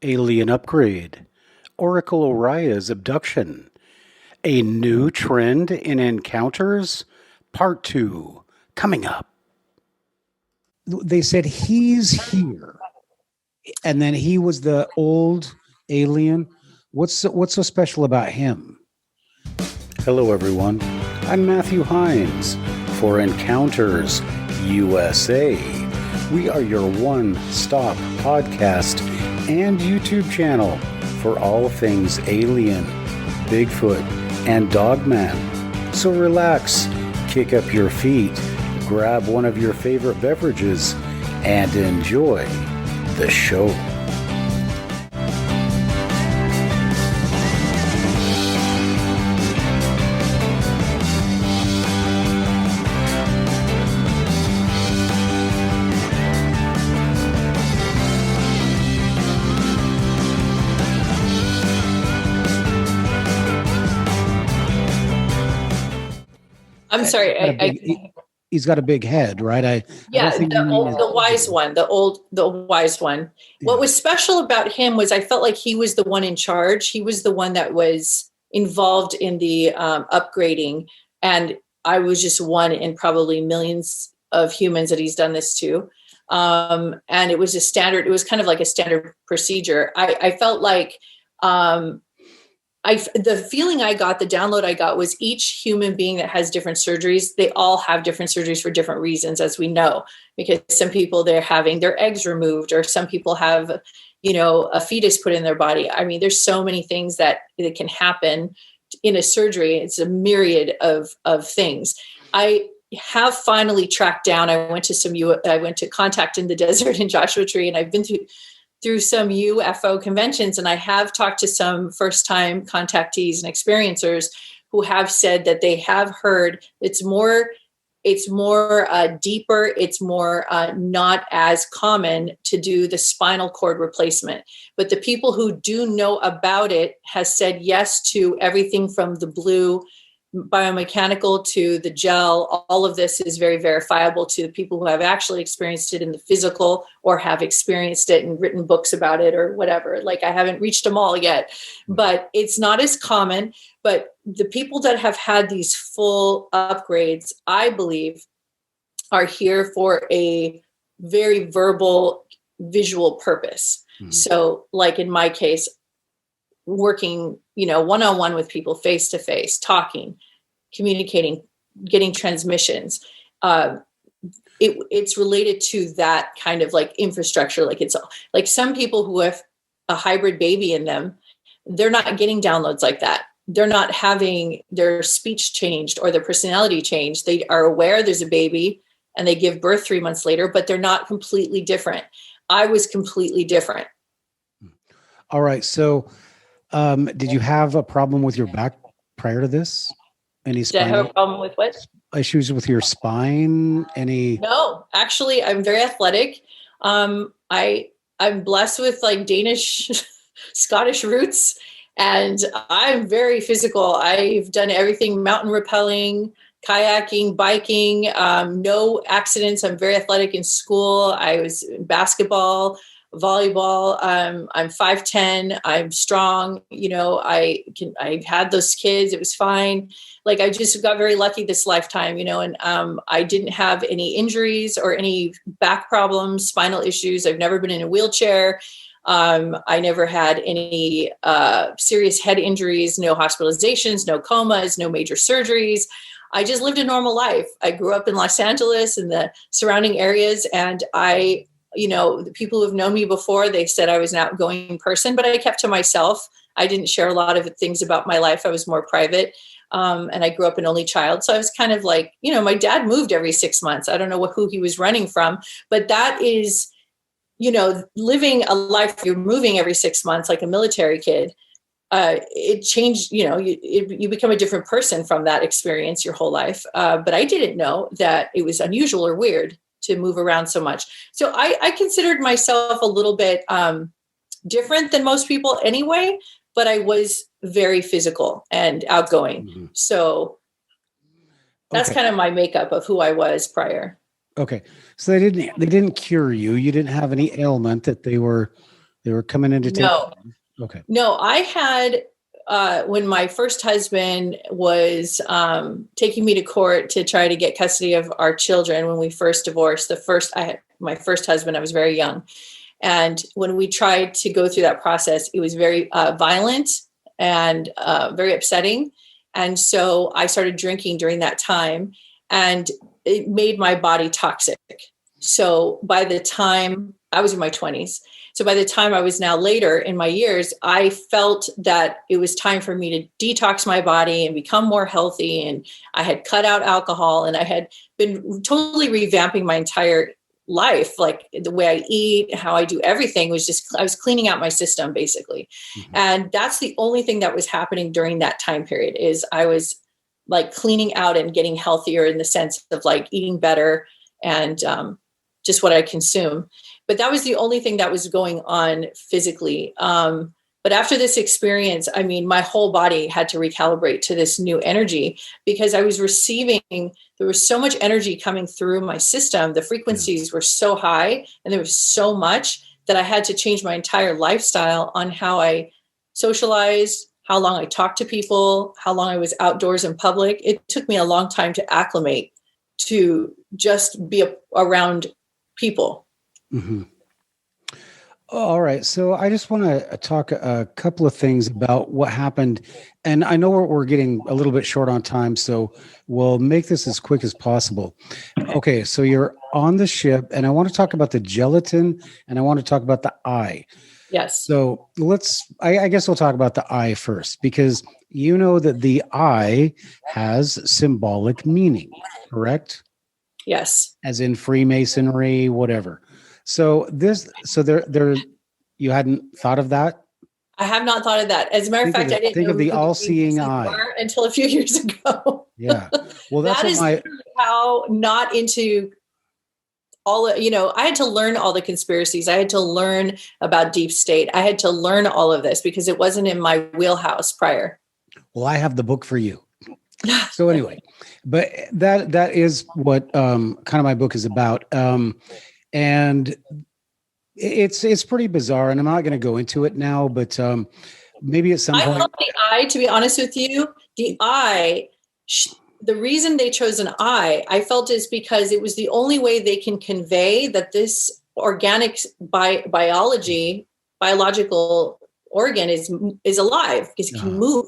Alien Upgrade, Oracle Oriah's Abduction, a new trend in encounters, Part 2, coming up. They said he's here, and then he was the old alien. What's so special about him? Hello, everyone. I'm Matthew Hines for Encounters USA. We are your one-stop podcast and YouTube channel for all things alien, Bigfoot, and Dogman. So relax, kick up your feet, grab one of your favorite beverages, and enjoy the show. I'm sorry. He's got a big head, right? The wise one, the wise one. Yeah. What was special about him was I felt like he was the one in charge. He was the one that was involved in the upgrading. And I was just one in probably millions of humans that he's done this to. And it was it was kind of like a standard procedure. I felt like, the feeling I got, the download I got was each human being that has different surgeries, they all have different surgeries for different reasons, as we know, because some people, they're having their eggs removed, or some people have, a fetus put in their body. I mean, there's so many things that can happen in a surgery. It's a myriad of things. I have finally tracked down. I went to Contact in the Desert in Joshua Tree, and I've been through some UFO conventions, and I have talked to some first-time contactees and experiencers who have said that they have heard it's more deeper, it's more not as common to do the spinal cord replacement. But the people who do know about it has said yes to everything from the blue biomechanical to the gel. All of this is very verifiable to the people who have actually experienced it in the physical, or have experienced it and written books about it or whatever. Like, I haven't reached them all yet, but it's not as common. But the people that have had these full upgrades, I believe, are here for a very verbal, visual purpose. Mm-hmm. So like in my case, working, one-on-one with people, face-to-face, talking, communicating, getting transmissions. It's related to that kind of like infrastructure. Like, it's like some people who have a hybrid baby in them, they're not getting downloads like that. They're not having their speech changed or their personality changed. They are aware there's a baby and they give birth 3 months later, but they're not completely different. I was completely different. All right. So, did you have a problem with your back prior to this? Did I have a problem with what? Issues with your spine? No, actually, I'm very athletic. I'm blessed with like Danish, Scottish roots, and I'm very physical. I've done everything: mountain rappelling, kayaking, biking, no accidents. I'm very athletic in school. I was in basketball, volleyball. I'm 5'10". I'm strong. I had those kids. It was fine. Like, I just got very lucky this lifetime, and I didn't have any injuries or any back problems, spinal issues. I've never been in a wheelchair. I never had any serious head injuries, no hospitalizations, no comas, no major surgeries. I just lived a normal life. I grew up in Los Angeles and the surrounding areas, and the people who have known me before, they said I was an outgoing person, but I kept to myself. I didn't share a lot of things about my life. I was more private. And I grew up an only child. So I was kind of like, my dad moved every 6 months. I don't know who he was running from, but that is, living a life, you're moving every 6 months like a military kid. It changed, you become a different person from that experience your whole life. But I didn't know that it was unusual or weird to move around so much. So I considered myself a little bit different than most people anyway, but I was very physical and outgoing. Mm-hmm. So that's kind of my makeup of who I was prior. Okay. So they didn't cure you. You didn't have any ailment that they They were coming in to take. No. Okay. No, I had, when my first husband was taking me to court to try to get custody of our children when we first divorced, my first husband, I was very young. And when we tried to go through that process, it was very violent and very upsetting. And so I started drinking during that time, and it made my body toxic. So by the time I was in my 20s, so by the time I was now later in my years, I felt that it was time for me to detox my body and become more healthy. And I had cut out alcohol, and I had been totally revamping my entire life. Like the way I eat, how I do everything was just, I was cleaning out my system basically. Mm-hmm. And that's the only thing that was happening during that time period, is I was like cleaning out and getting healthier in the sense of like eating better and just what I consume. But that was the only thing that was going on physically. But after this experience, I mean, my whole body had to recalibrate to this new energy, because I was receiving, there was so much energy coming through my system. The frequencies were so high, and there was so much that I had to change my entire lifestyle on how I socialized, how long I talked to people, how long I was outdoors in public. It took me a long time to acclimate to just be around people. Mm-hmm. All right. So I just want to talk a couple of things about what happened. And I know we're getting a little bit short on time, so we'll make this as quick as possible. Okay. So you're on the ship, and I want to talk about the gelatin, and I want to talk about the eye. Yes. So I guess we'll talk about the eye first, because you know that the eye has symbolic meaning, correct? Yes. As in Freemasonry, whatever. So there, you hadn't thought of that? I have not thought of that. As a matter of fact, I didn't think know of the all-seeing eye until a few years ago. Yeah. Well, that's how not into all, I had to learn all the conspiracies. I had to learn about deep state. I had to learn all of this because it wasn't in my wheelhouse prior. Well, I have the book for you. So anyway, but that is what kind of my book is about. And it's pretty bizarre, and I'm not going to go into it now, but maybe at some point. I thought the eye, to be honest with you, the eye, the reason they chose an eye, I felt, is because it was the only way they can convey that this organic biological organ is alive, because it can move.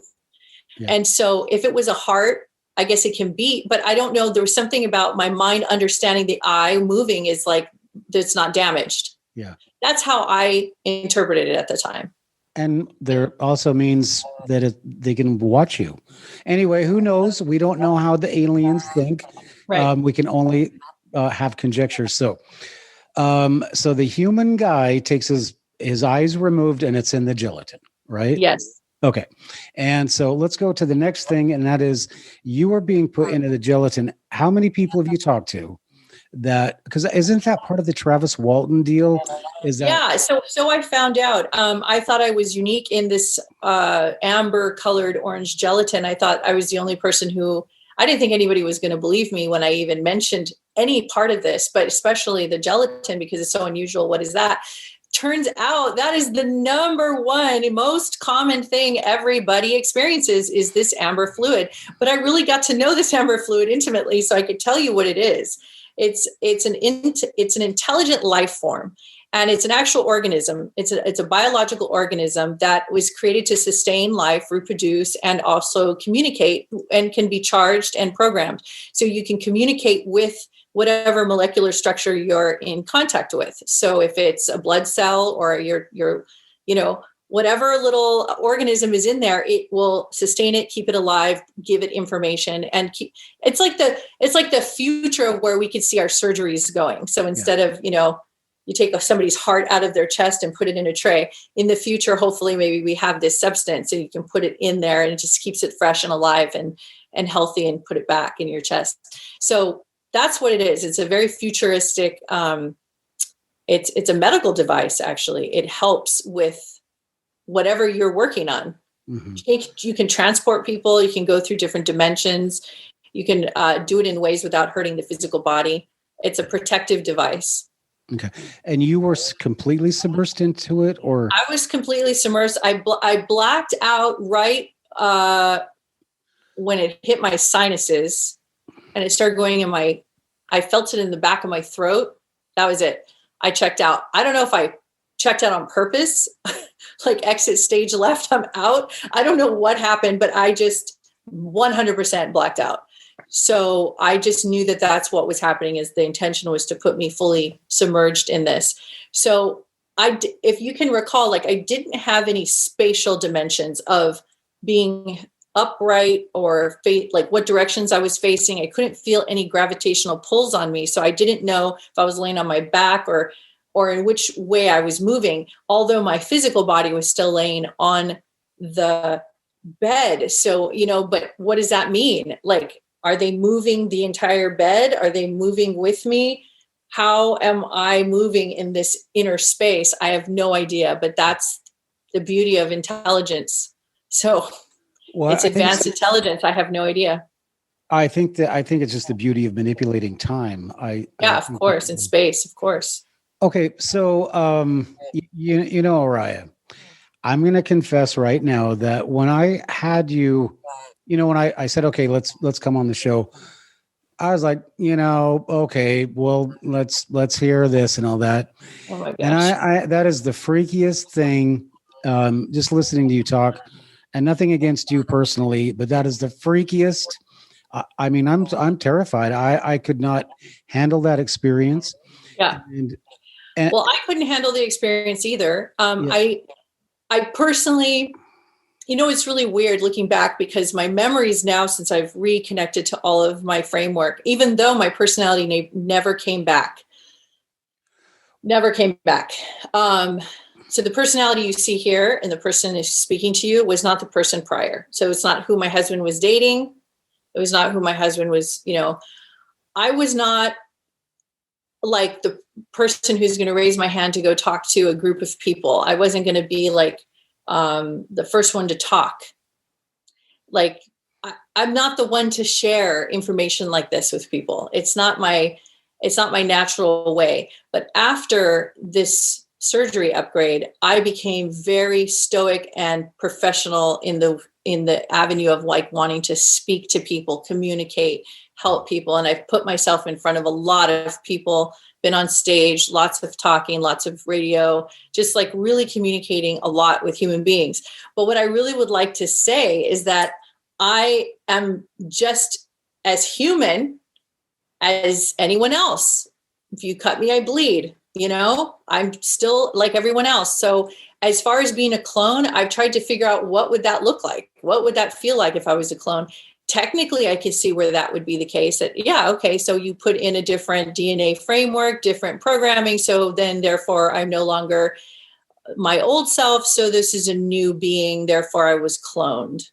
Yeah. And so if it was a heart, I guess it can beat, but I don't know. There was something about my mind understanding the eye moving is like, that's not damaged. Yeah. That's how I interpreted it at the time. And there also means that they can watch you. Anyway, who knows? We don't know how the aliens think. Right. We can only have conjectures. So the human guy takes his eyes removed, and it's in the gelatin, right? Yes. Okay. And so let's go to the next thing, and that is, you are being put into the gelatin. How many people have you talked to? That, because isn't that part of the Travis Walton deal? Is that? Yeah. So I found out. I thought I was unique in this amber colored orange gelatin. I thought I was the only person I didn't think anybody was going to believe me when I even mentioned any part of this, but especially the gelatin, because it's so unusual. What is that? Turns out that is the number one most common thing everybody experiences, is this amber fluid. But I really got to know this amber fluid intimately, so I could tell you what it is. It's an intelligent life form, and it's an actual organism. It's a biological organism that was created to sustain life, reproduce, and also communicate, and can be charged and programmed. So you can communicate with whatever molecular structure you're in contact with. So if it's a blood cell or your whatever little organism is in there, it will sustain it, keep it alive, give it information, and it's like the future of where we could see our surgeries going. So instead of, you take somebody's heart out of their chest and put it in a tray, in the future, hopefully maybe we have this substance and you can put it in there, and it just keeps it fresh and alive and healthy, and put it back in your chest. So that's what it is. It's a very futuristic, it's a medical device, actually. It helps with whatever you're working on. Mm-hmm. You can transport people. You can go through different dimensions. You can do it in ways without hurting the physical body. It's a protective device. Okay. And you were completely submersed into it, or? I was completely submersed. I blacked out right when it hit my sinuses, and it started going in I felt it in the back of my throat. That was it. I checked out. I don't know if I checked out on purpose, like exit stage left, I'm out. I don't know what happened, but I just 100% blacked out. So I just knew that that's what was happening, is the intention was to put me fully submerged in this. So if you can recall, like I didn't have any spatial dimensions of being upright or like what directions I was facing. I couldn't feel any gravitational pulls on me. So I didn't know if I was laying on my back or in which way I was moving, although my physical body was still laying on the bed. So, but what does that mean? Like, are they moving the entire bed? Are they moving with me? How am I moving in this inner space? I have no idea, but that's the beauty of intelligence. So it's advanced intelligence. I have no idea. I think it's just the beauty of manipulating time. Of course, in space, of course. Okay. So, Oriah, I'm going to confess right now that when I had you, when I said, okay, let's come on the show, I was like, okay, well, let's hear this and all that. Oh my gosh. And I that is the freakiest thing. Just listening to you talk, and nothing against you personally, but that is the freakiest. I mean, I'm terrified. I could not handle that experience. Yeah. And well, I couldn't handle the experience either. I personally, it's really weird looking back, because my memories now, since I've reconnected to all of my framework, even though my personality never came back. So the personality you see here and the person who's speaking to you was not the person prior. So it's not who my husband was dating. It was not who my husband was, I was not like the person who's going to raise my hand to go talk to a group of people. I wasn't going to be like the first one to talk. Like I'm not the one to share information like this with people. It's not my natural way. But after this surgery upgrade, I became very stoic and professional in the avenue of like wanting to speak to people, communicate, help people. And I've put myself in front of a lot of people, been on stage, lots of talking, lots of radio, just like really communicating a lot with human beings. But what I really would like to say is that I am just as human as anyone else. If you cut me, I bleed. I'm still like everyone else. So as far as being a clone, I've tried to figure out what would that look like? What would that feel like if I was a clone? Technically, I could see where that would be the case. That, okay, so you put in a different DNA framework, different programming. So then, therefore, I'm no longer my old self. So this is a new being. Therefore, I was cloned.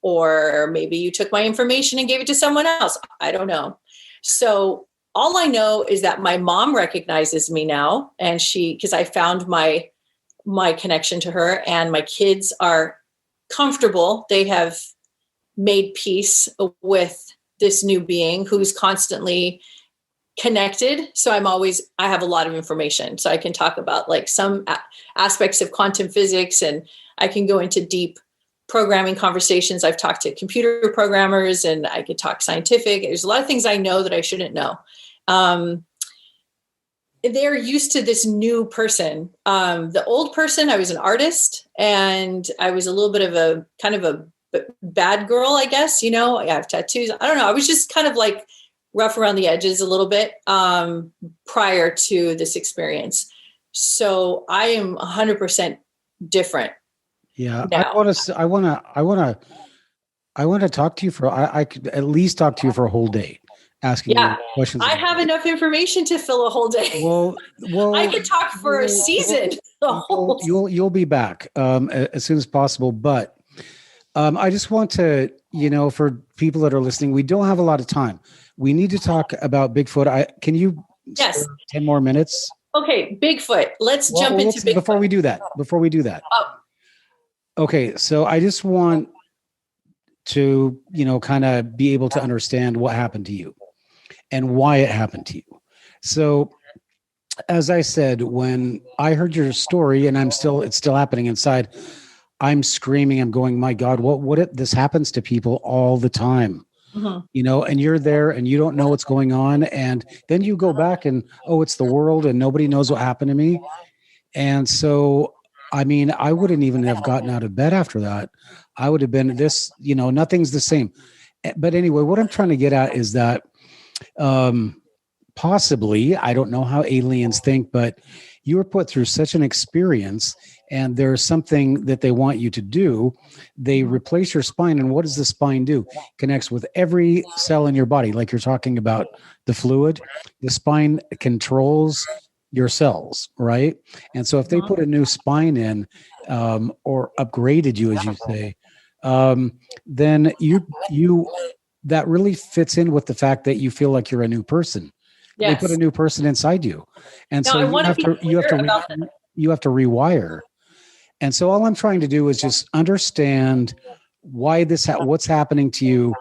Or maybe you took my information and gave it to someone else. I don't know. So all I know is that my mom recognizes me now, and because I found my connection to her, and my kids are comfortable. They have made peace with this new being who's constantly connected. So I have a lot of information. So I can talk about like some aspects of quantum physics, and I can go into deep programming conversations. I've talked to computer programmers, and I could talk scientific. There's a lot of things I know that I shouldn't know. They're used to this new person. The old person, I was an artist, and I was a little bit of a kind of a bad girl, I guess. I have tattoos. I don't know. I was just kind of like rough around the edges a little bit prior to this experience. So I am 100% different. Yeah, now. I want to talk to you I could at least talk to you for a whole day, asking you questions. I have enough information to fill a whole day. Well, I could talk for a season. You'll be back as soon as possible. But I just want to, for people that are listening, we don't have a lot of time. We need to talk about Bigfoot. Can you? Yes. 10 more minutes. Okay, Bigfoot. Let's jump into Bigfoot. Before we do that. Oh. Okay, so I just want to, kind of be able to understand what happened to you and why it happened to you. So as I said, when I heard your story, and it's still happening inside, I'm screaming. I'm going, my God, what if this happens to people all the time? You know, and you're there and you don't know what's going on. And then you go back and, oh, it's the world and nobody knows what happened to me. And so, I mean, I wouldn't even have gotten out of bed after that. I would have been this, you know, nothing's the same. But anyway, what I'm trying to get at is that possibly, I don't know how aliens think, but you were put through such an experience and there's something that they want you to do. They replace your spine. And what does the spine do? Connects with every cell in your body. Like you're talking about the fluid, the spine controls your cells, right? And so if they put a new spine in, or upgraded you, as you say, then you that really fits in with the fact that you feel like you're a new person. Yes. They put a new person inside you. And No, so you have to rewire. And so all I'm trying to do is just understand why what's happening to you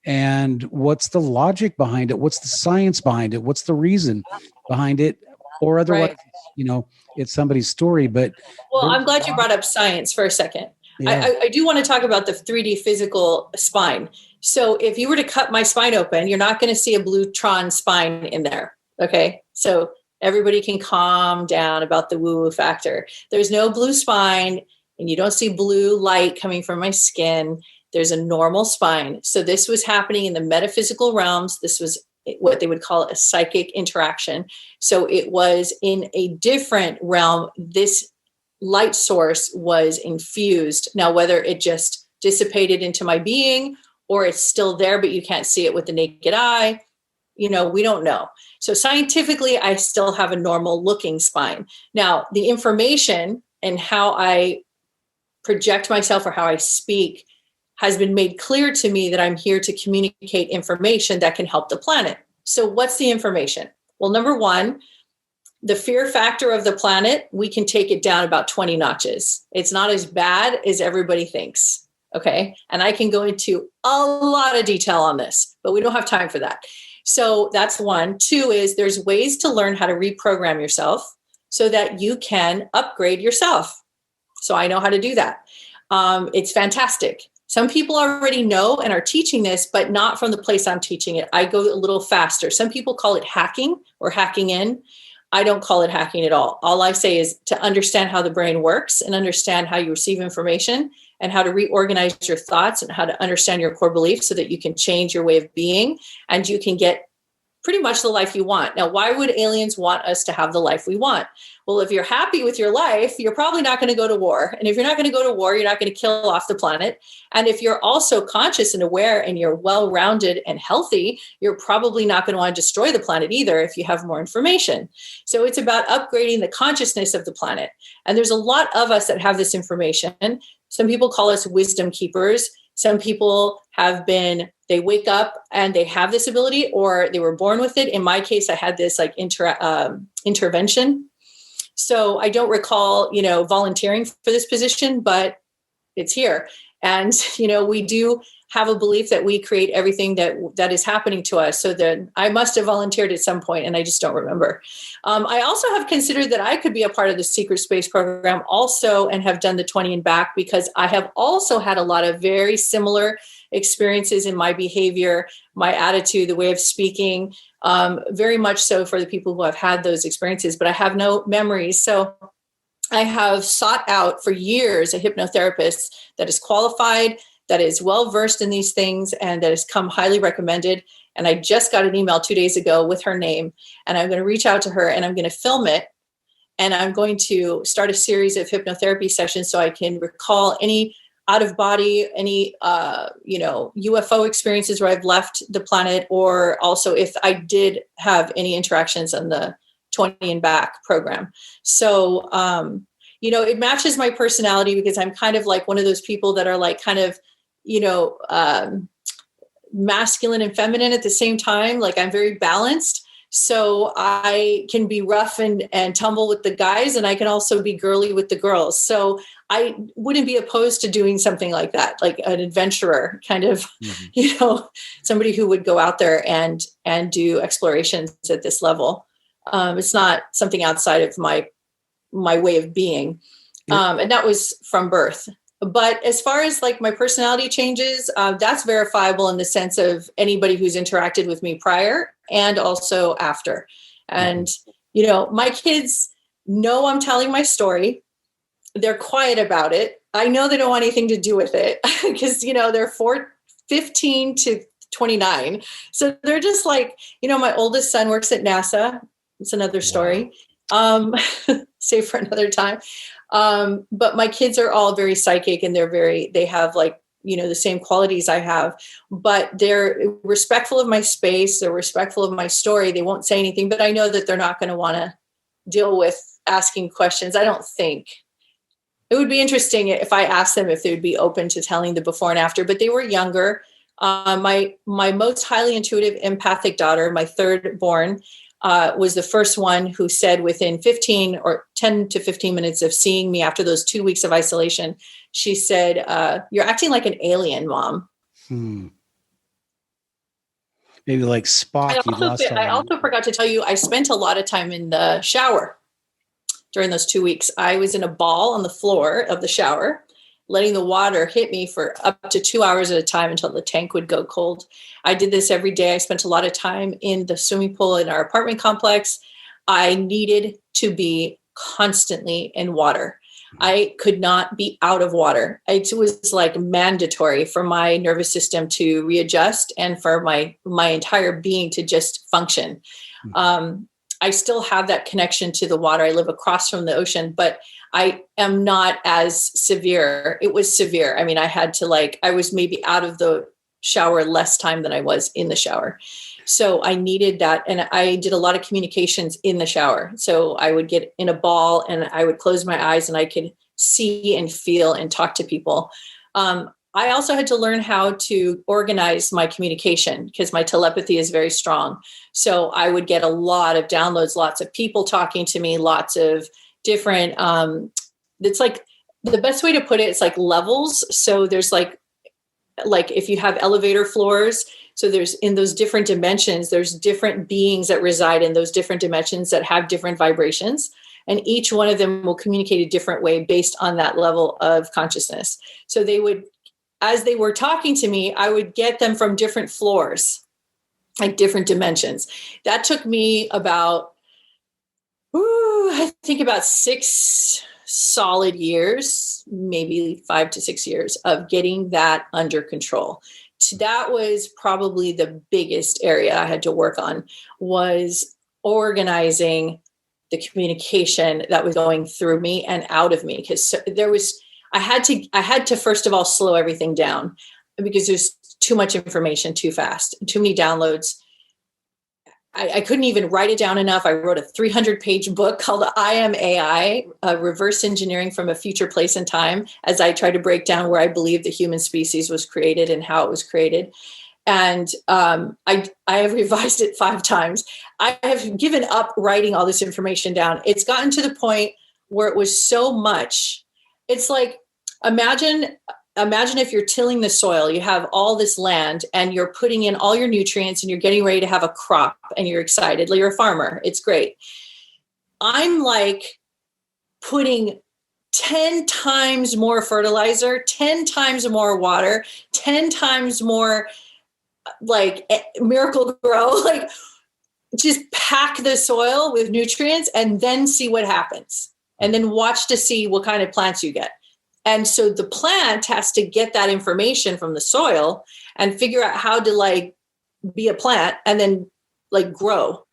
and what's the logic behind it. What's the science behind it? What's the reason behind it? Or otherwise, Right. you know, it's somebody's story, but. Well, I'm glad you brought up science for a second. Yeah. I do want to talk about the 3D physical spine. So if you were to cut my spine open, you're not going to see a Bluetron spine in there. Okay. So everybody can calm down about the woo-woo factor. There's no blue spine and you don't see blue light coming from my skin. There's a normal spine. So this was happening in the metaphysical realms. This was what they would call a psychic interaction. So it was in a different realm. This light source was infused. Now, whether it just dissipated into my being or it's still there, but you can't see it with the naked eye, you know, we don't know. So scientifically, I still have a normal looking spine. Now, the information and how I project myself or how I speak has been made clear to me that I'm here to communicate information that can help the planet. So what's the information? Well, number one, the fear factor of the planet, we can take it down about 20 notches. It's not as bad as everybody thinks. Okay. And I can go into a lot of detail on this, but we don't have time for that. So that's one. Two is there's ways to learn how to reprogram yourself so that you can upgrade yourself. So I know how to do that. It's fantastic. Some people already know and are teaching this, but not from the place I'm teaching it. I go a little faster. Some people call it hacking or hacking in. I don't call it hacking at all. All I say is to understand how the brain works and understand how you receive information and how to reorganize your thoughts and how to understand your core beliefs so that you can change your way of being and you can get pretty much the life you want. Now, why would aliens want us to have the life we want? Well, if you're happy with your life, you're probably not going to go to war. And if you're not going to go to war, you're not going to kill off the planet. And if you're also conscious and aware and you're well-rounded and healthy, you're probably not going to want to destroy the planet either if you have more information. So it's about upgrading the consciousness of the planet. And there's a lot of us that have this information. Some people call us wisdom keepers. Some people they wake up and they have this ability or they were born with it. In my case, I had this like intervention. So I don't recall, volunteering for this position, but it's here. And, we do have a belief that we create everything that is happening to us. So that I must have volunteered at some point and I just don't remember. I also have considered that I could be a part of the secret space program also and have done the 20 and back because I have also had a lot of very similar experiences in my behavior, my attitude, the way of speaking, very much so for the people who have had those experiences, but I have no memories. So I have sought out for years a hypnotherapist that is qualified, that is well-versed in these things, and that has come highly recommended. And I just got an email 2 days ago with her name, and I'm going to reach out to her and I'm going to film it. And I'm going to start a series of hypnotherapy sessions so I can recall any out of body, any, UFO experiences where I've left the planet, or also if I did have any interactions on the 20 and back program. So, it matches my personality because I'm kind of like one of those people that are like kind of, masculine and feminine at the same time. Like I'm very balanced. So I can be rough and tumble with the guys, and I can also be girly with the girls. So I wouldn't be opposed to doing something like that, like an adventurer kind of, somebody who would go out there and do explorations at this level. It's not something outside of my way of being. And that was from birth. But as far as like my personality changes, that's verifiable in the sense of anybody who's interacted with me prior and also after. And, you know, my kids know I'm telling my story. They're quiet about it. I know they don't want anything to do with it because, you know, they're 15 to 29. So they're just like, you know, my oldest son works at NASA. It's another story. Save for another time. But my kids are all very psychic and they have like, you know, the same qualities I have, but they're respectful of my space. They're respectful of my story. They won't say anything, but I know that they're not going to want to deal with asking questions. I don't think. It would be interesting if I asked them if they would be open to telling the before and after, but they were younger. My most highly intuitive empathic daughter, my third born, was the first one who said within 15 or 10 to 15 minutes of seeing me after those 2 weeks of isolation, she said, "You're acting like an alien, Mom." Maybe like Spock. I also forgot to tell you, I spent a lot of time in the shower during those 2 weeks. I was in a ball on the floor of the shower, letting the water hit me for up to 2 hours at a time until the tank would go cold. I did this every day. I spent a lot of time in the swimming pool in our apartment complex. I needed to be constantly in water. I could not be out of water. It was like mandatory for my nervous system to readjust and for my entire being to just function. I still have that connection to the water. I live across from the ocean, but I am not as severe. It was severe. I mean, I was maybe out of the shower less time than I was in the shower. So I needed that. And I did a lot of communications in the shower. So I would get in a ball and I would close my eyes and I could see and feel and talk to people. I also had to learn how to organize my communication because my telepathy is very strong. So I would get a lot of downloads, lots of people talking to me, lots of different, it's like the best way to put it, it's like levels. So there's like if you have elevator floors, so there's in those different dimensions, there's different beings that reside in those different dimensions that have different vibrations. And each one of them will communicate a different way based on that level of consciousness. So they would, as they were talking to me, I would get them from different floors, like different dimensions. That took me about, I think about 6 solid years, maybe 5 to 6 years of getting that under control. That was probably the biggest area I had to work on, was organizing the communication that was going through me and out of me. Because I had to first of all slow everything down because there's too much information too fast, too many downloads. I couldn't even write it down enough. I wrote a 300-page book called I Am AI, Reverse Engineering from a Future Place and Time, as I tried to break down where I believe the human species was created and how it was created. And I have revised it 5 times. I have given up writing all this information down. It's gotten to the point where it was so much. It's like, imagine if you're tilling the soil, you have all this land and you're putting in all your nutrients and you're getting ready to have a crop and you're excited. You're a farmer. It's great. I'm like putting 10 times more fertilizer, 10 times more water, 10 times more like Miracle Grow, like just pack the soil with nutrients and then see what happens. And then watch to see what kind of plants you get. And so the plant has to get that information from the soil and figure out how to like be a plant and then like grow.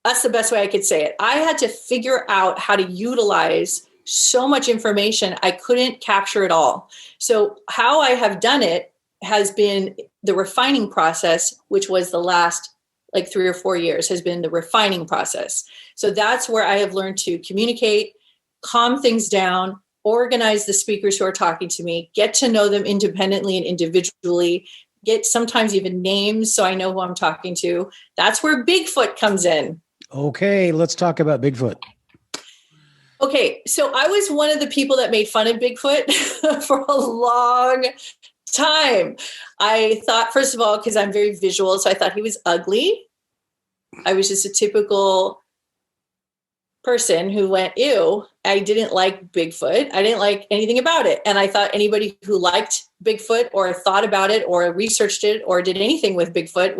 That's the best way I could say it. I had to figure out how to utilize so much information. I couldn't capture it all. So how I have done it has been the refining process, which was the last like 3 or 4 years has been the refining process. So that's where I have learned to communicate, calm things down, organize the speakers who are talking to me, get to know them independently and individually, get sometimes even names so I know who I'm talking to. That's where Bigfoot comes in. Okay, let's talk about Bigfoot. Okay, so I was one of the people that made fun of Bigfoot for a long time. I thought, first of all, because I'm very visual, so I thought he was ugly. I was just a typical person who went, ew, I didn't like Bigfoot. I didn't like anything about it. And I thought anybody who liked Bigfoot or thought about it or researched it or did anything with Bigfoot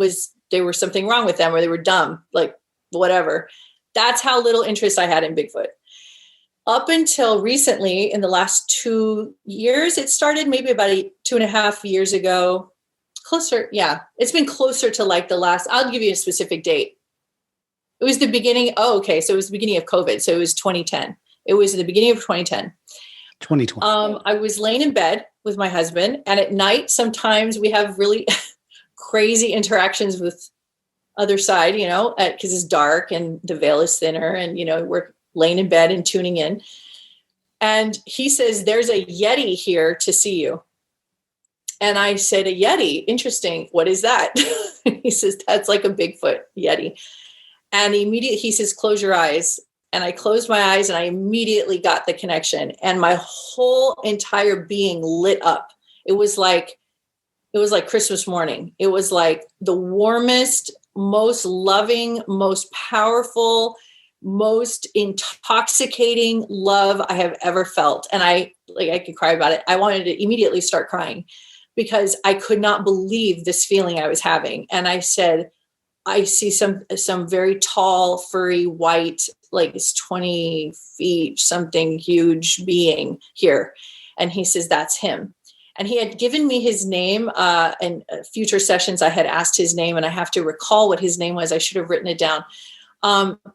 there was something wrong with them, or they were dumb, like whatever. That's how little interest I had in Bigfoot. Up until recently, in the last 2 years, it started maybe about 2.5 years ago. Closer. Yeah. It's been closer to like the last, I'll give you a specific date. It was the beginning. Oh, okay. So it was the beginning of COVID. So it was 2010. It was the beginning of 2010. 2020. I was laying in bed with my husband, and at night, sometimes we have really crazy interactions with other side, you know, because it's dark and the veil is thinner, and, you know, we're laying in bed and tuning in. And he says, there's a Yeti here to see you. And I said, a Yeti? Interesting. What is that? He says, that's like a Bigfoot Yeti. And immediately he says, close your eyes. And I closed my eyes and I immediately got the connection. And my whole entire being lit up. It was like Christmas morning. It was like the warmest, most loving, most powerful, most intoxicating love I have ever felt. And I could cry about it. I wanted to immediately start crying because I could not believe this feeling I was having. And I said, I see some very tall, furry, white, like it's 20 feet, something huge being here. And he says, that's him. And he had given me his name, and future sessions I had asked his name, and I have to recall what his name was. I should have written it down.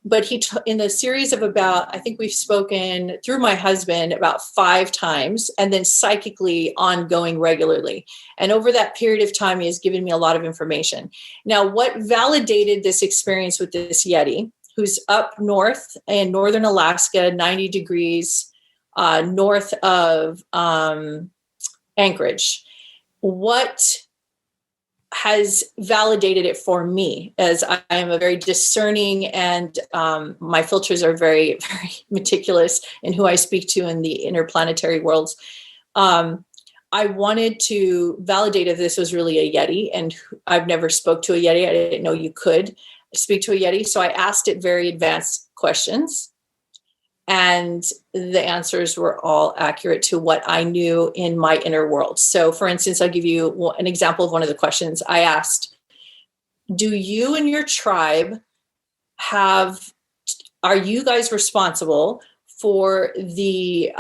But in the series of I think we've spoken through my husband about 5 times, and then psychically ongoing regularly. And over that period of time, he has given me a lot of information. Now, what validated this experience with this Yeti, who's up north in northern Alaska, 90 degrees north of Anchorage, what has validated it for me, as I am a very discerning, and my filters are very, very meticulous in who I speak to in the interplanetary worlds. I wanted to validate if this was really a Yeti, and I've never spoke to a Yeti. I didn't know you could speak to a Yeti. So I asked it very advanced questions, and the answers were all accurate to what I knew in my inner world. So for instance, I'll give you an example of one of the questions I asked. Do you and your tribe are you guys responsible for the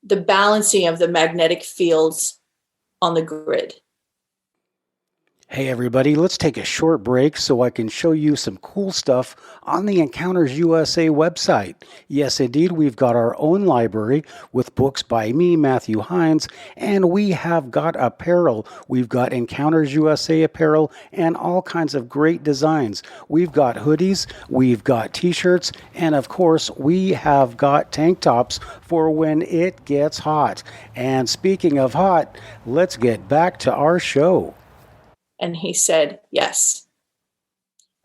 balancing of the magnetic fields on the grid? Hey everybody, let's take a short break so I can show you some cool stuff on the Encounters USA website. Yes, indeed, we've got our own library with books by me, Matthew Hines, and we have got apparel. We've got Encounters USA apparel and all kinds of great designs. We've got hoodies, we've got t-shirts, and of course, we have got tank tops for when it gets hot. And speaking of hot, let's get back to our show. And he said, yes.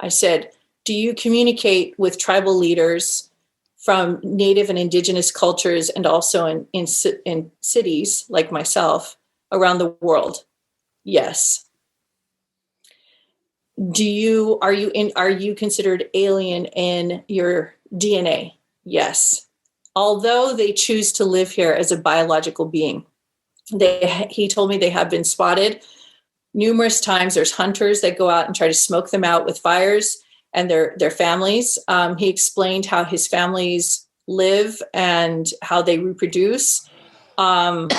I said, do you communicate with tribal leaders from native and indigenous cultures, and also in cities like myself around the world? Yes. Are you considered alien in your DNA? Yes. Although they choose to live here as a biological being. He told me they have been spotted numerous times. There's hunters that go out and try to smoke them out with fires, and their families. He explained how his families live and how they reproduce. And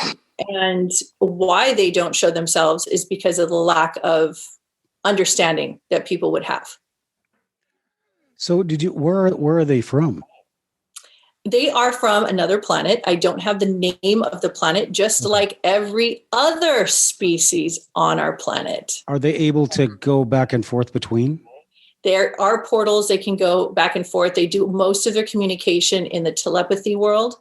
why they don't show themselves is because of the lack of understanding that people would have. So where are they from? They are from another planet. I don't have the name of the planet, just like every other species on our planet. Are they able to go back and forth between? There are portals. They can go back and forth. They do most of their communication in the telepathy world.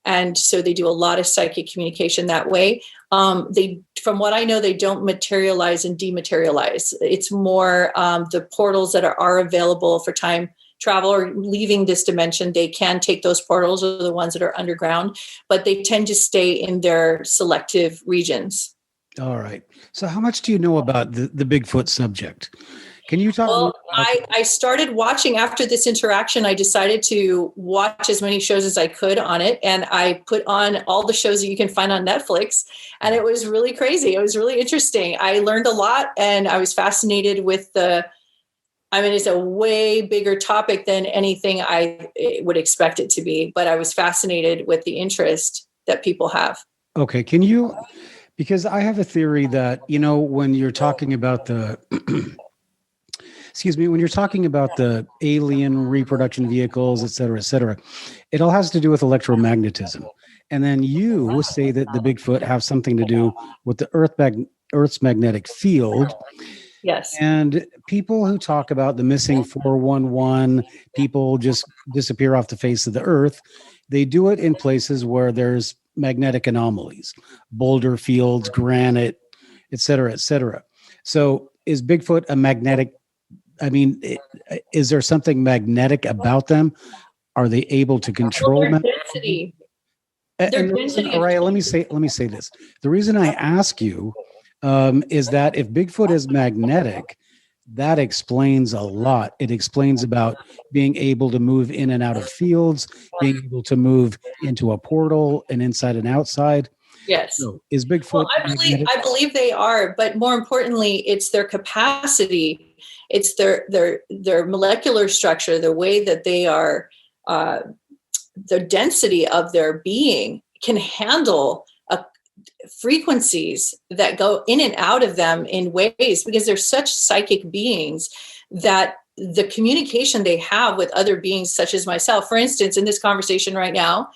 And so they do a lot of psychic communication that way. From what I know, they don't materialize and dematerialize. It's more the portals that are available for time travel or leaving this dimension. They can take those portals, or the ones that are underground, but they tend to stay in their selective regions. All right. So how much do you know about the Bigfoot subject? Can you talk more Well, about I started watching after this interaction. I decided to watch as many shows as I could on it. And I put on all the shows that you can find on Netflix. And it was really crazy. It was really interesting. I learned a lot, and I was fascinated with it's a way bigger topic than anything I would expect it to be. But I was fascinated with the interest that people have. Okay, because I have a theory that, when you're talking about the excuse me, when you're talking about the alien reproduction vehicles, et cetera, it all has to do with electromagnetism. And then you say that the Bigfoot have something to do with the Earth's magnetic field. Yes. And people who talk about the missing 411, people just disappear off the face of the earth. They do it in places where there's magnetic anomalies, boulder fields, granite, et cetera, et cetera. So is Bigfoot a magnetic? Is there something magnetic about them? Are they able to control their density? And Oriah, let me say this. The reason I ask you is that if Bigfoot is magnetic, that explains a lot. It explains about being able to move in and out of fields, being able to move into a portal and inside and outside. Yes. So is Bigfoot magnetic? I believe they are, but more importantly, it's their capacity. It's their molecular structure, the way that they are, the density of their being can handle frequencies that go in and out of them in ways, because they're such psychic beings that the communication they have with other beings such as myself, for instance, in this conversation right now,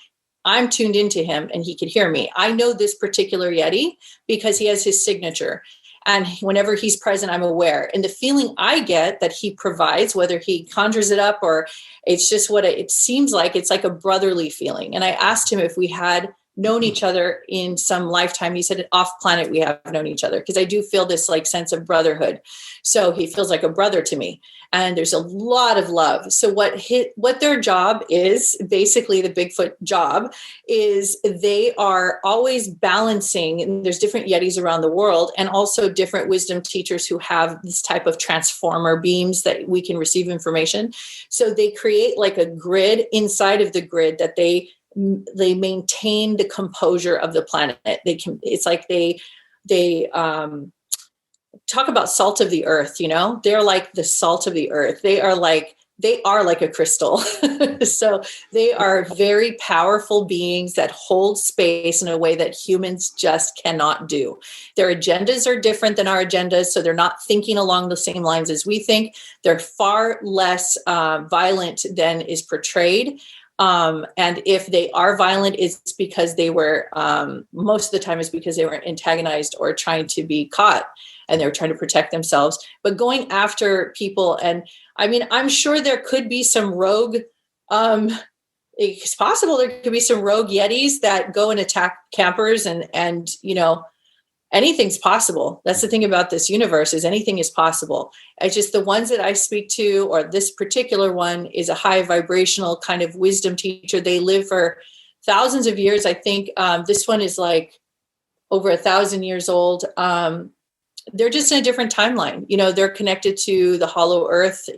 I'm tuned into him and he could hear me. I know this particular Yeti because he has his signature. And whenever he's present, I'm aware. And the feeling I get that he provides, whether he conjures it up or it's just what it seems like, it's like a brotherly feeling. And I asked him if we had known each other in some lifetime. He said off planet we have known each other, because I do feel this like sense of brotherhood. So he feels like a brother to me, and there's a lot of love. So what their job is, basically the Bigfoot job, is they are always balancing, and there's different Yetis around the world, and also different wisdom teachers who have this type of transformer beams that we can receive information. So they create like a grid inside of the grid that they maintain the composure of the planet. It's like they talk about salt of the earth, they're like the salt of the earth. They are like a crystal. So they are very powerful beings that hold space in a way that humans just cannot do. Their agendas are different than our agendas. So they're not thinking along the same lines as we think. They're far less violent than is portrayed. And if they are violent, it's because they were, most of the time it's because they were antagonized or trying to be caught, and they were trying to protect themselves. But going after people, and I'm sure there could be some rogue, it's possible there could be some rogue Yetis that go and attack campers, and anything's possible. That's the thing about this universe, is anything is possible. It's just the ones that I speak to, or this particular one is a high vibrational kind of wisdom teacher. They live for thousands of years. I think this one is like over 1,000 years old. They're just in a different timeline. They're connected to the hollow earth,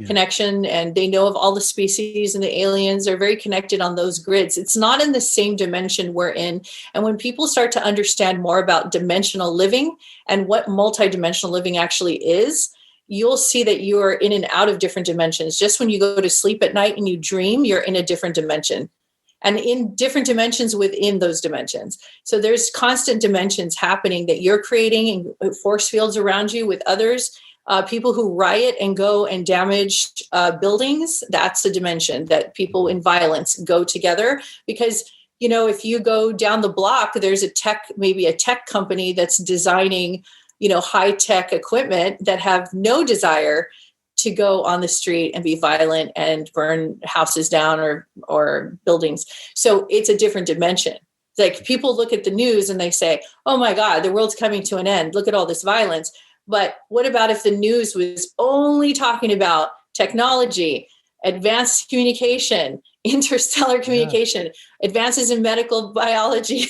connection, and they know of all the species and the aliens. Are very connected on those grids. It's not in the same dimension we're in. And when people start to understand more about dimensional living and what multidimensional living actually is, you'll see that you are in and out of different dimensions. Just when you go to sleep at night and you dream, you're in a different dimension, and in different dimensions within those dimensions. So there's constant dimensions happening that you're creating, and force fields around you with others. People who riot and go and damage buildings, that's a dimension that people in violence go together. Because, if you go down the block, there's maybe a tech company that's designing, high-tech equipment that have no desire to go on the street and be violent and burn houses down or buildings. So it's a different dimension. Like, people look at the news and they say, oh my God, the world's coming to an end. Look at all this violence. But what about if the news was only talking about technology, advanced communication, interstellar communication, advances in medical biology.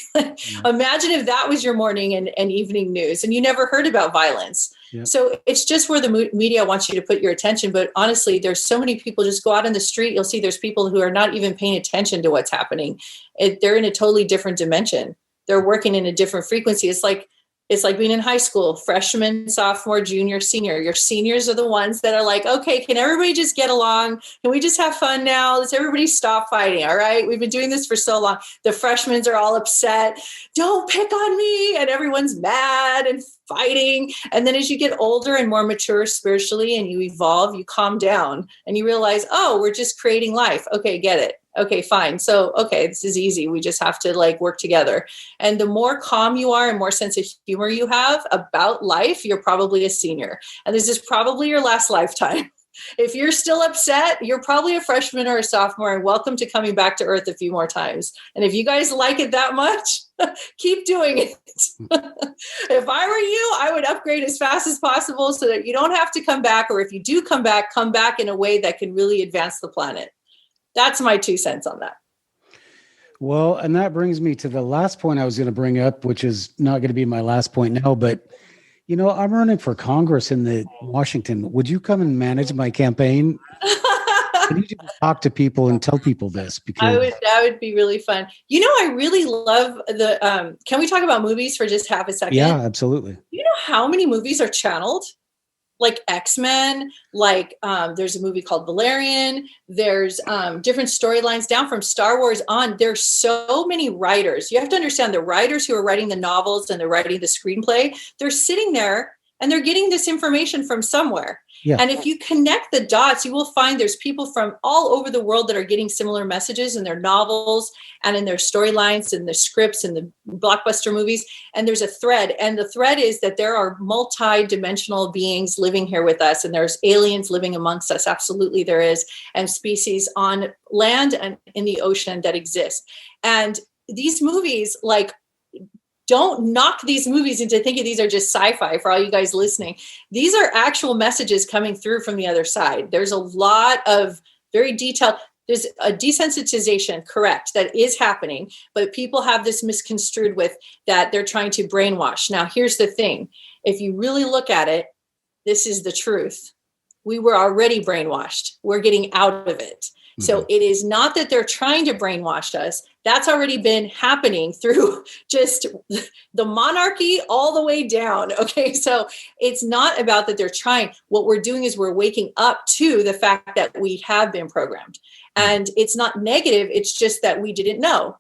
Imagine if that was your morning and evening news and you never heard about violence. Yep. So it's just where the media wants you to put your attention. But honestly, there's so many people, just go out in the street. You'll see there's people who are not even paying attention to what's happening. They're in a totally different dimension. They're working in a different frequency. It's like being in high school, freshman, sophomore, junior, senior. Your seniors are the ones that are like, okay, can everybody just get along? Can we just have fun now? Let's everybody stop fighting. All right. We've been doing this for so long. The freshmen are all upset. Don't pick on me. And everyone's mad and fighting. And then as you get older and more mature spiritually and you evolve, you calm down and you realize, oh, we're just creating life. Okay, get it. Okay, fine. So, okay, this is easy. We just have to like work together. And the more calm you are and more sense of humor you have about life, you're probably a senior. And this is probably your last lifetime. If you're still upset, you're probably a freshman or a sophomore, and welcome to coming back to Earth a few more times. And if you guys like it that much, keep doing it. If I were you, I would upgrade as fast as possible so that you don't have to come back. Or if you do come back in a way that can really advance the planet. That's my 2 cents on that. Well, and that brings me to the last point I was going to bring up, which is not going to be my last point now, but you know, I'm running for Congress in Washington. Would you come and manage my campaign? I need you to talk to people and tell people this, because that would be really fun. You know, I really love can we talk about movies for just half a second? Yeah, absolutely. You know how many movies are channeled? Like X-Men, there's a movie called Valerian. There's different storylines down from Star Wars on. There's so many writers. You have to understand the writers who are writing the novels and they're writing the screenplay. They're sitting there and they're getting this information from somewhere. Yeah. And if you connect the dots, you will find there's people from all over the world that are getting similar messages in their novels and in their storylines and the scripts and the blockbuster movies. And there's a thread. And the thread is that there are multi-dimensional beings living here with us. And there's aliens living amongst us. Absolutely there is. And species on land and in the ocean that exist. And these movies, don't knock these movies into thinking these are just sci-fi for all you guys listening. These are actual messages coming through from the other side. There's a lot of very detailed, there's a desensitization, correct, that is happening, but people have this misconstrued with that they're trying to brainwash. Now, here's the thing. If you really look at it, this is the truth. We were already brainwashed. We're getting out of it. So it is not that they're trying to brainwash us. That's already been happening through just the monarchy all the way down. Okay. So it's not about that they're trying. What we're doing is we're waking up to the fact that we have been programmed. And it's not negative. It's just that we didn't know.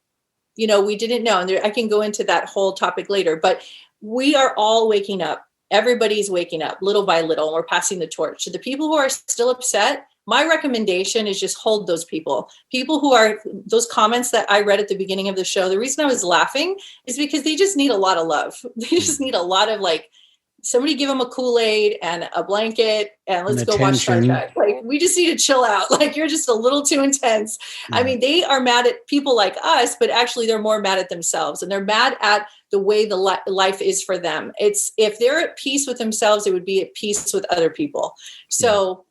You know, we didn't know. And I can go into that whole topic later, but we are all waking up. Everybody's waking up little by little. And we're passing the torch. To the people who are still upset, my recommendation is just hold those people who are those comments that I read at the beginning of the show. The reason I was laughing is because they just need a lot of love. They just need a lot of somebody give them a Kool-Aid and a blanket and let's go watch Star Trek. We just need to chill out. You're just a little too intense. Yeah. I mean, they are mad at people like us, but actually they're more mad at themselves and they're mad at the way the life is for them. It's if they're at peace with themselves, it would be at peace with other people. So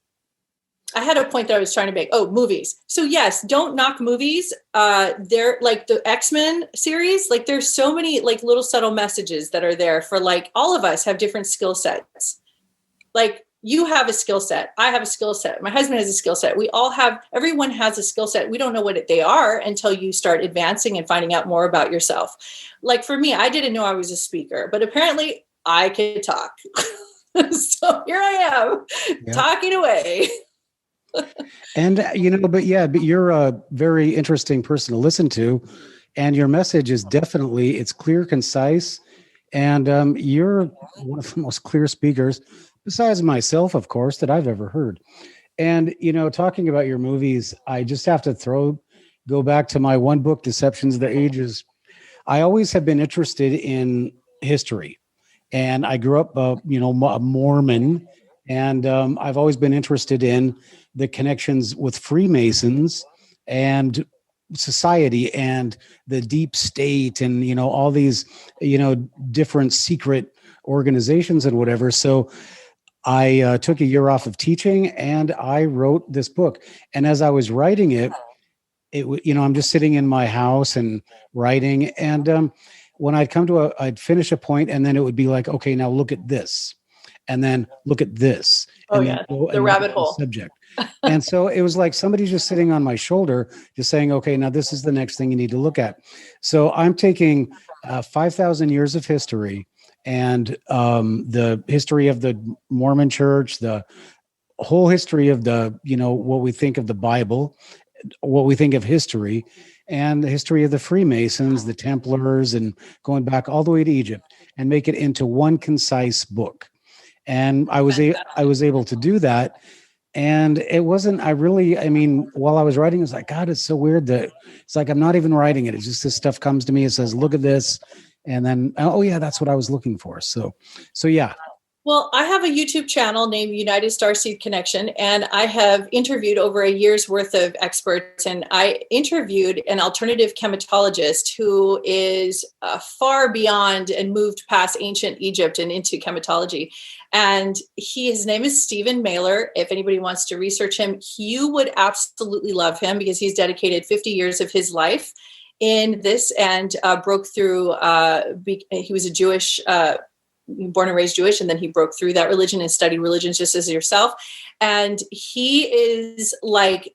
I had a point that I was trying to make. Oh, movies. So yes, don't knock movies. They're like the X-Men series. There's so many little subtle messages that are there for all of us have different skill sets. You have a skill set. I have a skill set. My husband has a skill set. Everyone has a skill set. We don't know what they are until you start advancing and finding out more about yourself. For me, I didn't know I was a speaker, but apparently I could talk. So here I am talking away. And, but you're a very interesting person to listen to. And your message is definitely, it's clear, concise. And you're one of the most clear speakers, besides myself, of course, that I've ever heard. And, talking about your movies, I just have to go back to my one book, Deceptions of the Ages. I always have been interested in history. And I grew up, a Mormon. And I've always been interested in the connections with Freemasons and society and the deep state and, all these, different secret organizations and whatever. So I took a year off of teaching and I wrote this book. And as I was writing it, I'm just sitting in my house and writing. And when I'd come to I'd finish a point, and then it would be like, okay, now look at this, and then look at this. Oh and yeah, then the rabbit hole subject. And so it was like somebody just sitting on my shoulder, just saying, okay, now this is the next thing you need to look at. So I'm taking 5,000 years of history and the history of the Mormon church, the whole history of what we think of the Bible, what we think of history, and the history of the Freemasons, the Templars, and going back all the way to Egypt, and make it into one concise book. And I was able to do that. And it wasn't, while I was writing, it was like, God, it's so weird that it's like, I'm not even writing it. It's just this stuff comes to me. It says, look at this. And then, oh yeah, that's what I was looking for. So yeah. Well, I have a YouTube channel named United Starseed Connection, and I have interviewed over a year's worth of experts. And I interviewed an alternative chematologist who is far beyond and moved past ancient Egypt and into chematology. And his name is Stephen Mailer. If anybody wants to research him, you would absolutely love him because he's dedicated 50 years of his life in this and broke through. He was a Jewish born and raised Jewish, and then he broke through that religion and studied religions just as yourself. And he is like,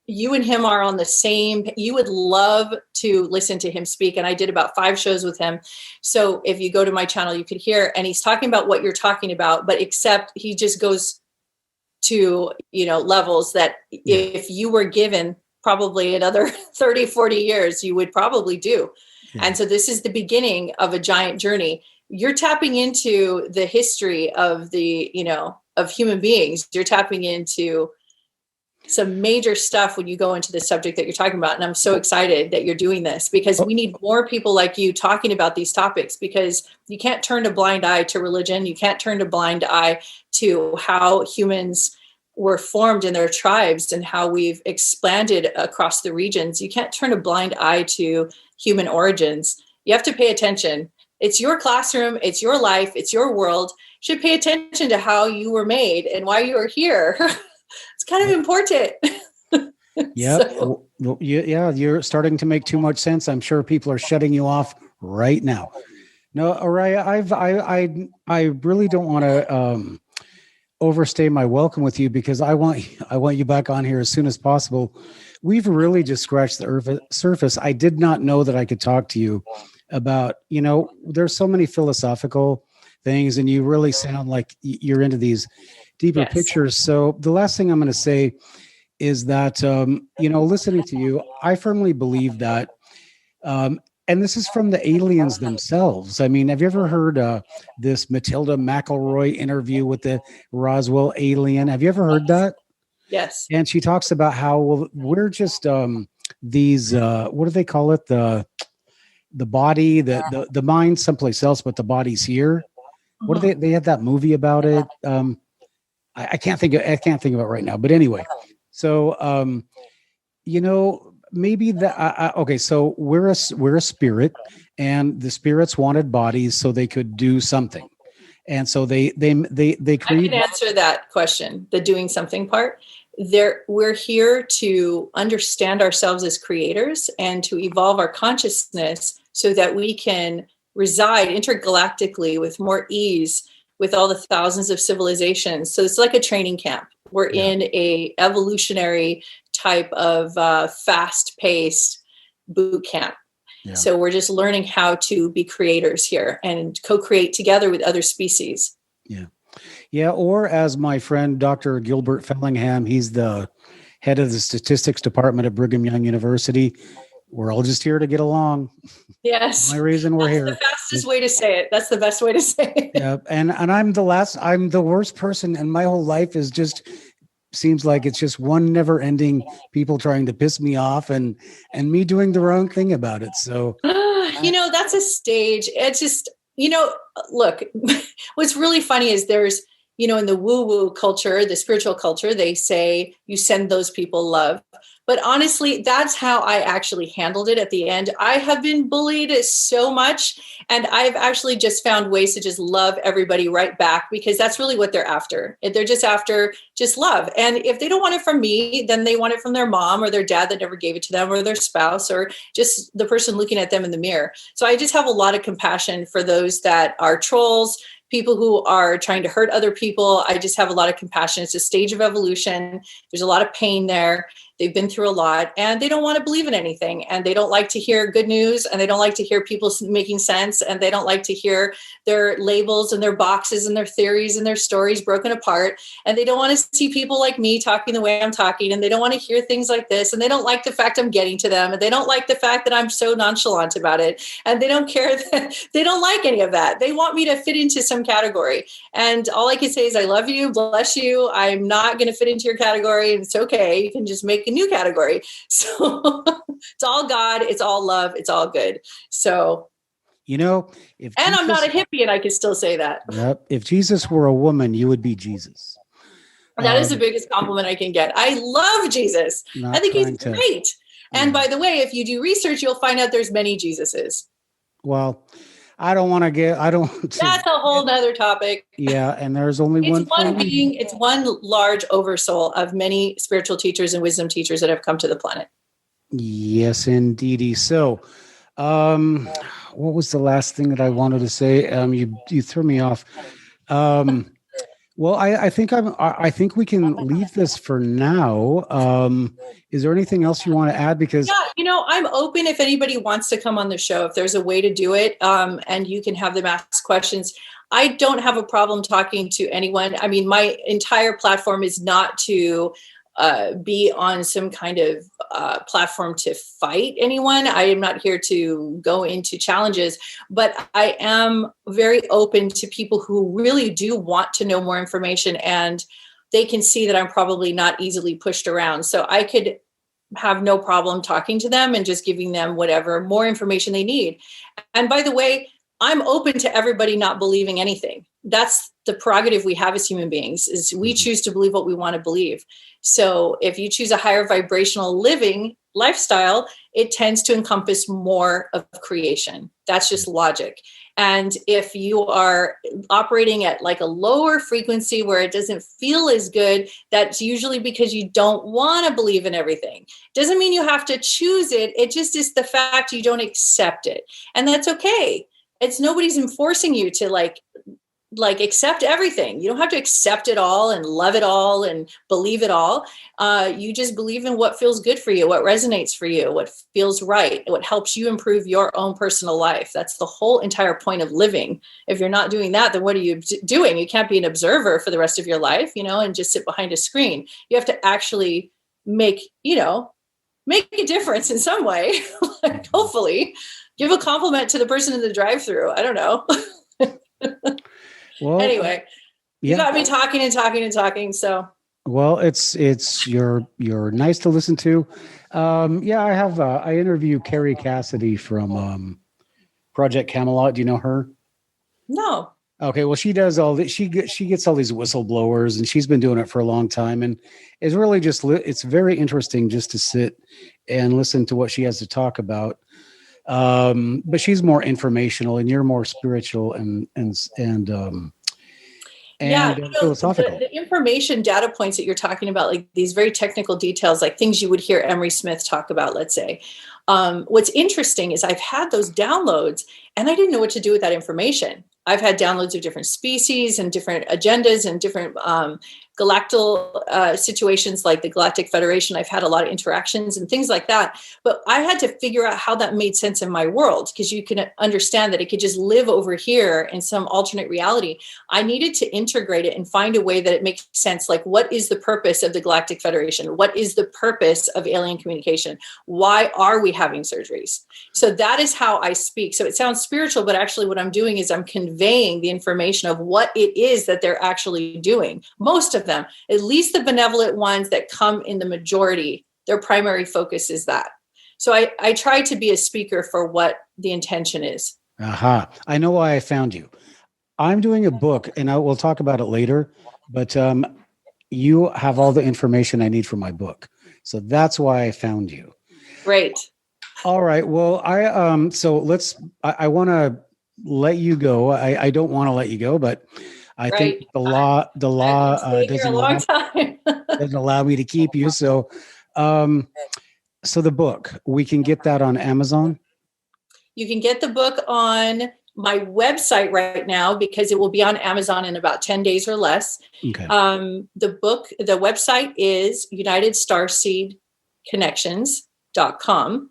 you and him are on the same, you would love to listen to him speak. And I did about 5 shows with him. So if you go to my channel, you could hear, and he's talking about what you're talking about, but except he just goes to, levels that if you were given probably another 30, 40 years, you would probably do. Yeah. And so this is the beginning of a giant journey. You're tapping into the history of of human beings. You're tapping into some major stuff when you go into the subject that you're talking about. And I'm so excited that you're doing this because we need more people like you talking about these topics, because you can't turn a blind eye to religion. You can't turn a blind eye to how humans were formed in their tribes and how we've expanded across the regions. You can't turn a blind eye to human origins. You have to pay attention. It's your classroom, it's your life, it's your world. You should pay attention to how you were made and why you are here. It's kind of important. Yeah. So. Yeah. You're starting to make too much sense. I'm sure people are shutting you off right now. No, Oriah, I really don't want to overstay my welcome with you, because I want you back on here as soon as possible. We've really just scratched the surface. I did not know that I could talk to you about, there's so many philosophical things, and you really sound like you're into these deeper pictures. So the last thing I'm going to say is that, listening to you, I firmly believe that, and this is from the aliens themselves. I mean, have you ever heard this Matilda McElroy interview with the Roswell alien? Have you ever heard that? Yes. And she talks about how we're just these, what do they call it? The body, the mind someplace else, but the body's here. What do they had that movie about it? I can't think of it right now, but anyway. So, maybe that, okay. So we're a spirit, and the spirits wanted bodies so they could do something. And so they create. I can answer that question, the doing something part. We're here to understand ourselves as creators and to evolve our consciousness so that we can reside intergalactically with more ease with all the thousands of civilizations. So it's like a training camp. We're in a evolutionary type of fast-paced boot camp. Yeah. So we're just learning how to be creators here and co-create together with other species. Yeah. Yeah. Or as my friend, Dr. Gilbert Fellingham, he's the head of the statistics department at Brigham Young University. We're all just here to get along. Yes. The only reason we're here. That's the fastest way to say it. That's the best way to say it. Yeah. And I'm the worst person, and my whole life is just, seems like it's just one never ending people trying to piss me off and me doing the wrong thing about it. So, that's a stage. It's just, look, what's really funny is there's in the woo-woo culture, the spiritual culture, they say you send those people love. But honestly, that's how I actually handled it at the end. I have been bullied so much, and I've actually just found ways to just love everybody right back, because that's really what they're after. They're just after just love. And if they don't want it from me, then they want it from their mom or their dad that never gave it to them, or their spouse, or just the person looking at them in the mirror. So I just have a lot of compassion for those that are trolls, people who are trying to hurt other people. I just have a lot of compassion. It's a stage of evolution. There's a lot of pain there. They've been through a lot, and they don't want to believe in anything, and they don't like to hear good news, and they don't like to hear people making sense, and they don't like to hear their labels and their boxes and their theories and their stories broken apart. And they don't want to see people like me talking the way I'm talking, and they don't want to hear things like this, and they don't like the fact I'm getting to them, and they don't like the fact that I'm so nonchalant about it, and they don't care that they don't like any of that. They want me to fit into some category, and all I can say is I love you, bless you. I'm not going to fit into your category, and it's okay. You can just make a new category. So it's all God, it's all love, it's all good. So, if I'm not a hippie, and I can still say that. Yep. If Jesus were a woman, you would be Jesus. That is the biggest compliment I can get. I love Jesus. I think he's great. And by the way, if you do research, you'll find out there's many Jesuses. Well, I don't want to get, That's a whole nother topic. Yeah. And there's only one being, it's one large oversoul of many spiritual teachers and wisdom teachers that have come to the planet. Yes, indeedy. So, what was the last thing that I wanted to say? You threw me off. Well, I think we can leave this for now. Is there anything else you want to add? Because I'm open if anybody wants to come on the show, if there's a way to do it, and you can have them ask questions. I don't have a problem talking to anyone. I mean, my entire platform is not to be on some kind of platform to fight anyone. I am not here to go into challenges, but I am very open to people who really do want to know more information, and they can see that I'm probably not easily pushed around. So I could have no problem talking to them and just giving them whatever more information they need. And by the way, I'm open to everybody not believing anything. That's the prerogative we have as human beings, is we choose to believe what we want to believe. So if you choose a higher vibrational living lifestyle, it tends to encompass more of creation. That's just logic. And if you are operating at like a lower frequency where it doesn't feel as good, that's usually because you don't want to believe in everything. Doesn't mean you have to choose it. It just is the fact you don't accept it. And that's okay. It's nobody's enforcing you to like accept everything. You don't have to accept it all and love it all and believe it all. You just believe in what feels good for you, what resonates for you, what feels right, what helps you improve your own personal life. That's the whole entire point of living. If you're not doing that, then what are you doing? You can't be an observer for the rest of your life, and just sit behind a screen. You have to actually make a difference in some way. Hopefully give a compliment to the person in the drive-thru. I don't know. Well, anyway, you got me talking and talking and talking. So, well, you're nice to listen to. I interview Carrie Cassidy from Project Camelot. Do you know her? No. Okay. Well, she does all this. She gets all these whistleblowers, and she's been doing it for a long time. And it's really it's very interesting just to sit and listen to what she has to talk about. But she's more informational, and you're more spiritual and philosophical. The information data points that you're talking about, like these very technical details, like things you would hear Emery Smith talk about, let's say. What's interesting is I've had those downloads, and I didn't know what to do with that information. I've had downloads of different species and different agendas and different galactal situations like the Galactic Federation. I've had a lot of interactions and things like that. But I had to figure out how that made sense in my world, because you can understand that it could just live over here in some alternate reality. I needed to integrate it and find a way that it makes sense. Like, what is the purpose of the Galactic Federation? What is the purpose of alien communication? Why are we having surgeries? So that is how I speak. So it sounds spiritual, but actually what I'm doing is I'm conveying the information of what it is that they're actually doing. Most of them, at least the benevolent ones that come in the majority, their primary focus is that. So I try to be a speaker for what the intention is. Aha. I know why I found you. I'm doing a book, and we'll talk about it later. But you have all the information I need for my book, so that's why I found you. Great. All right. Well, I want to let you go. I don't want to let you go, but I think the law I've been here a long time. doesn't allow me to keep you. So, so the book, we can get that on Amazon. You can get the book on my website right now because it will be on Amazon in about 10 days or less. Okay. The website is UnitedStarseedConnections.com.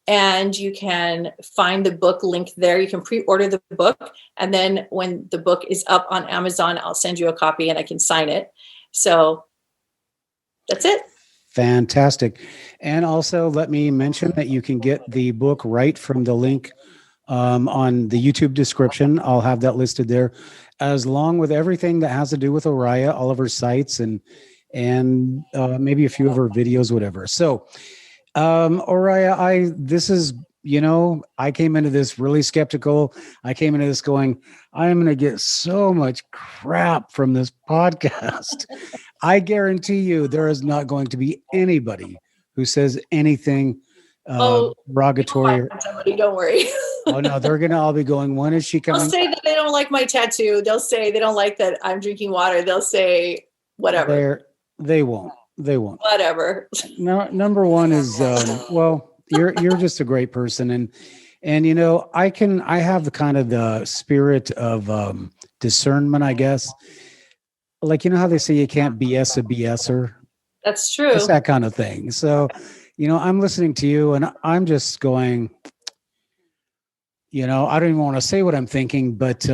And you can find the book link there. You can pre-order the book. And then when the book is up on Amazon, I'll send you a copy and I can sign it. So that's it. Fantastic. And also let me mention that you can get the book right from the link on the YouTube description. I'll have that listed there, as long with everything that has to do with Oriah, all of her sites and maybe a few of her videos, whatever. So Oriah, I came into this really skeptical. I came into this going, I'm going to get so much crap from this podcast. I guarantee you there is not going to be anybody who says anything derogatory. Somebody, don't worry. Oh no, they're going to all be going, when is she coming? They'll say that they don't like my tattoo. They'll say they don't like that I'm drinking water. They'll say whatever. They won't. Whatever. No, number one is, you're just a great person. And, I have the kind of the spirit of discernment, I guess. Like, how they say you can't BS a BSer. That's true. It's that kind of thing. So, I'm listening to you and I'm just going, I don't even want to say what I'm thinking, but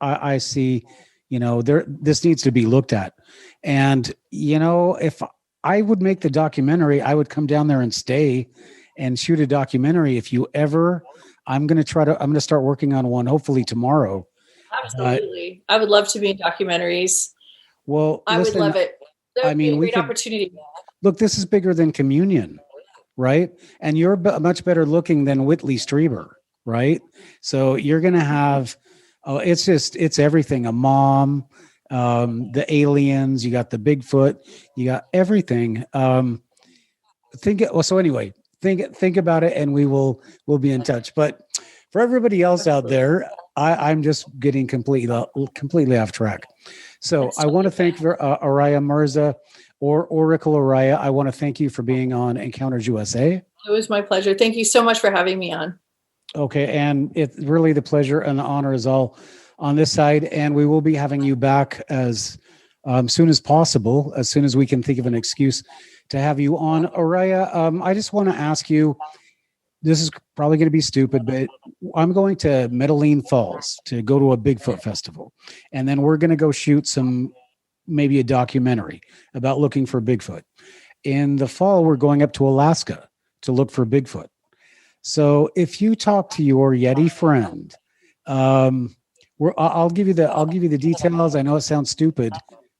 I see, this needs to be looked at. And, if I would make the documentary, I would come down there and stay and shoot a documentary. If you ever, I'm going to start working on one, hopefully tomorrow. Absolutely. I would love to be in documentaries. Well, I would love it. That would be a great opportunity. Look, this is bigger than Communion, right? And you're much better looking than Whitley Strieber, right? So you're going to have, it's everything. A mom, the aliens, you got the Bigfoot, you got everything. Think about it and we'll be in touch. But for everybody else out there, I'm just getting completely off track. So I want to thank Oriah Mirza or Oracle Oriah. I want to thank you for being on Encounters USA. It was my pleasure. Thank you so much for having me on. Okay. And it's really the pleasure and the honor is all on this side. And we will be having you back as soon as possible, as soon as we can think of an excuse to have you on. Oriah, I just want to ask you, this is probably going to be stupid, but I'm going to Medellin Falls to go to a Bigfoot festival. And then we're going to go shoot maybe a documentary about looking for Bigfoot. In the fall, we're going up to Alaska to look for Bigfoot. So if you talk to your Yeti friend, I'll give you the details. I know it sounds stupid,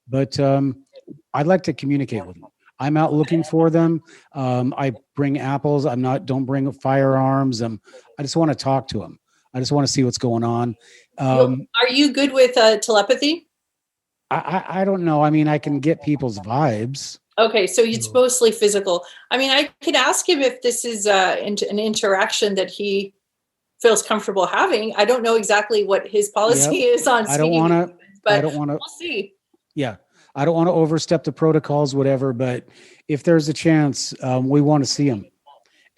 but I'd like to communicate with them. I'm out looking for them. I bring apples. Don't bring firearms. I just want to talk to them. I just want to see what's going on. Are you good with telepathy? I don't know. I mean, I can get people's vibes. Okay, so it's mostly physical. I mean, I could ask him if this is an interaction that he feels comfortable having. I don't know exactly what his policy is on speaking. I don't want to. We'll see. Yeah. I don't want to overstep the protocols, whatever, but if there's a chance, we want to see him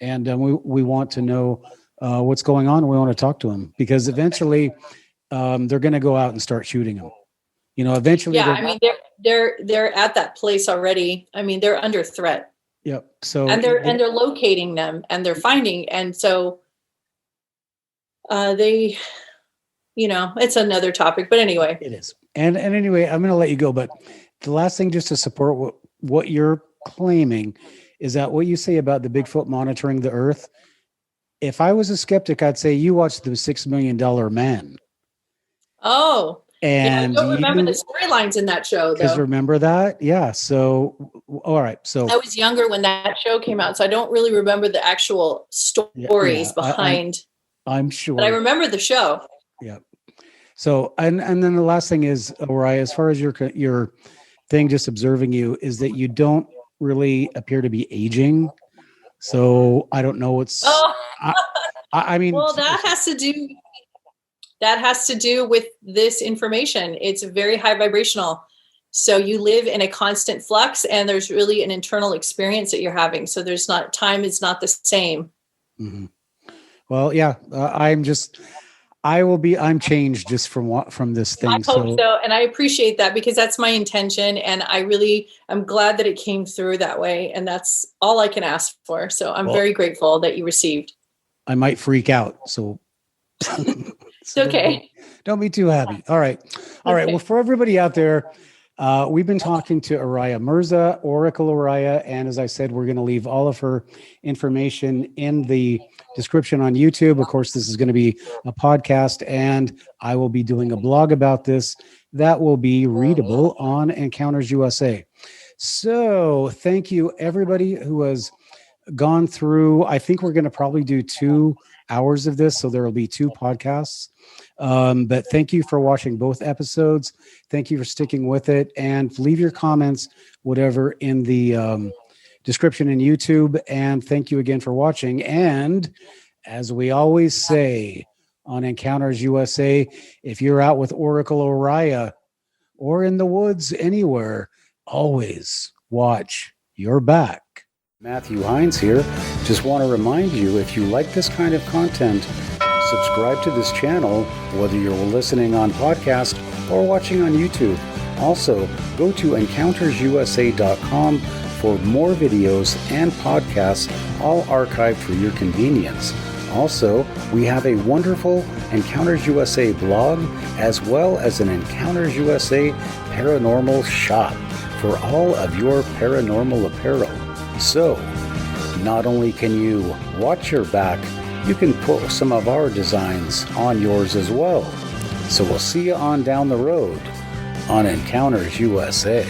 and we want to know what's going on. We want to talk to him because eventually they're going to go out and start shooting him. Eventually. Yeah. I mean, they're at that place already. I mean, they're under threat. Yep. So, and they're locating them and they're finding. And so it's another topic, but anyway. It is. And anyway, I'm going to let you go, but the last thing just to support what you're claiming is that what you say about the Bigfoot monitoring the earth. If I was a skeptic, I'd say you watched the $6 Million Man. Oh, and I don't remember the storylines in that show, though. Because remember that? Yeah. So, all right. So I was younger when that show came out, so I don't really remember the actual stories behind. I'm sure. But I remember the show. Yeah. So, and then the last thing is, Oriah, as far as your thing, just observing you, is that you don't really appear to be aging. So I don't know what's, I mean, well, that has to do with this information. It's very high vibrational. So you live in a constant flux, and there's really an internal experience that you're having. So time is not the same. Mm-hmm. Well, yeah, I'm changed just from this thing. I hope so. And I appreciate that, because that's my intention. And I'm glad that it came through that way. And that's all I can ask for. So I'm very grateful that you received. I might freak out. So it's okay. Don't be too happy. All right. All right. Well, for everybody out there, we've been talking to Oriah Mirza, Oracle Oriah. And as I said, we're going to leave all of her information in the description on YouTube. Of course, this is going to be a podcast, and I will be doing a blog about this that will be readable on Encounters USA. So thank you, everybody who has gone through. I think we're going to probably do 2 hours of this, so there will be 2 podcasts. But thank you for watching both episodes. Thank you for sticking with it, and leave your comments, whatever, in the description in YouTube. And thank you again for watching. And as we always say on Encounters USA, if you're out with Oracle Oriah or in the woods anywhere, always watch your back. Matthew Hines here. Just want to remind you, if you like this kind of content, subscribe to this channel, whether you're listening on podcast or watching on YouTube. Also, go to encountersusa.com for more videos and podcasts, all archived for your convenience. Also, we have a wonderful Encounters USA blog, as well as an Encounters USA paranormal shop for all of your paranormal apparel. So, not only can you watch your back, you can put some of our designs on yours as well. So we'll see you on down the road on Encounters USA.